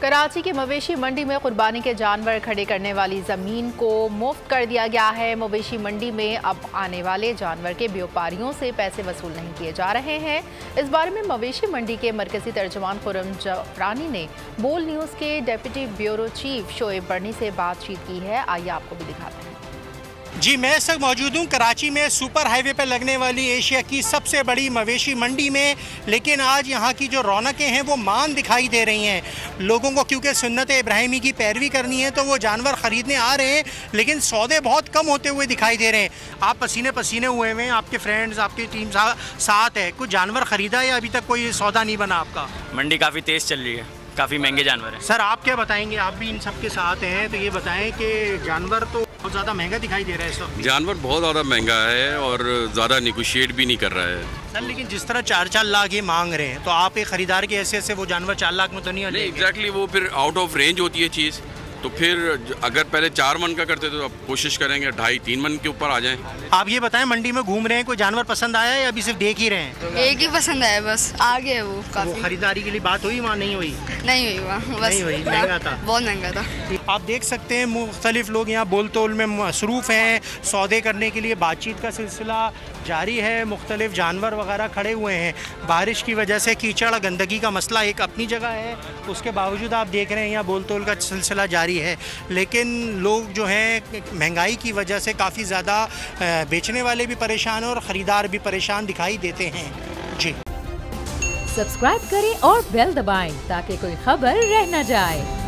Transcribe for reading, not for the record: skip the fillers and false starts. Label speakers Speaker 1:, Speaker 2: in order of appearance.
Speaker 1: कराची के मवेशी मंडी में कुर्बानी के जानवर खड़े करने वाली ज़मीन को मुफ्त कर दिया गया है। मवेशी मंडी में अब आने वाले जानवर के व्यापारियों से पैसे वसूल नहीं किए जा रहे हैं। इस बारे में मवेशी मंडी के मरकजी तर्जुमान खुर्रम जाफरानी ने बोल न्यूज़ के डेप्यूटी ब्यूरो चीफ शोएब बर्नी से बातचीत की है। आइए आपको भी दिखाते हैं।
Speaker 2: जी, मैं इस वक्त मौजूद हूँ कराची में सुपर हाईवे पर लगने वाली एशिया की सबसे बड़ी मवेशी मंडी में। लेकिन आज यहाँ की जो रौनकें हैं वो मान दिखाई दे रही हैं लोगों को, क्योंकि सुन्नत इब्राहिमी की पैरवी करनी है तो वो जानवर ख़रीदने आ रहे हैं, लेकिन सौदे बहुत कम होते हुए दिखाई दे रहे हैं। आप पसीने पसीने हुए हैं, आपके फ्रेंड्स, आपकी टीम साथ है, कुछ जानवर ख़रीदा या अभी तक कोई सौदा नहीं बना आपका?
Speaker 3: मंडी काफ़ी तेज़ चल रही है, काफ़ी महंगे जानवर हैं।
Speaker 2: सर, आप क्या बताएंगे? आप भी इन सब के साथ हैं, तो ये बताएं कि जानवर तो बहुत ज़्यादा महंगा दिखाई दे रहा है इस वक्त।
Speaker 4: जानवर बहुत ज़्यादा महंगा है और ज़्यादा निगोशिएट भी नहीं कर रहा है
Speaker 2: सर। लेकिन जिस तरह 4-4 लाख ये मांग रहे हैं, तो आप एक ख़रीदार के हैसियत से वो जानवर 4 लाख में तो नहीं
Speaker 4: एग्जैक्टली वो फिर आउट ऑफ रेंज होती है चीज़। तो फिर अगर पहले 4 मन का करते तो अब कोशिश करेंगे 2.5-3 मन के ऊपर आ जाएं।
Speaker 2: आप ये बताएं, मंडी में घूम रहे हैं, कोई जानवर पसंद आया या अभी सिर्फ देख ही रहे हैं?
Speaker 5: एक ही पसंद आया, बस आगे वो काफी।
Speaker 2: खरीदारी के लिए बात हुई वहाँ? नहीं हुई?
Speaker 5: नहीं हुई वहाँ, बस
Speaker 2: नहीं हुई, महंगा था,
Speaker 5: बहुत महंगा था।
Speaker 2: आप देख सकते हैं मुख्तलिफ लोग यहाँ बोल तोल में मसरूफ़ हैं, सौदे करने के लिए बातचीत का सिलसिला जारी है। मुख्तलिफ जानवर वगैरह खड़े हुए हैं। बारिश की वजह से कीचड़ गंदगी का मसला एक अपनी जगह है, उसके बावजूद आप देख रहे हैं यहाँ बोल तोल का सिलसिला जारी है। लेकिन लोग जो हैं महंगाई की वजह से काफ़ी ज़्यादा बेचने वाले भी परेशान और ख़रीदार भी परेशान दिखाई देते हैं। जी,
Speaker 6: सब्सक्राइब करें और बेल दबाएं ताकि कोई खबर रह न जाए।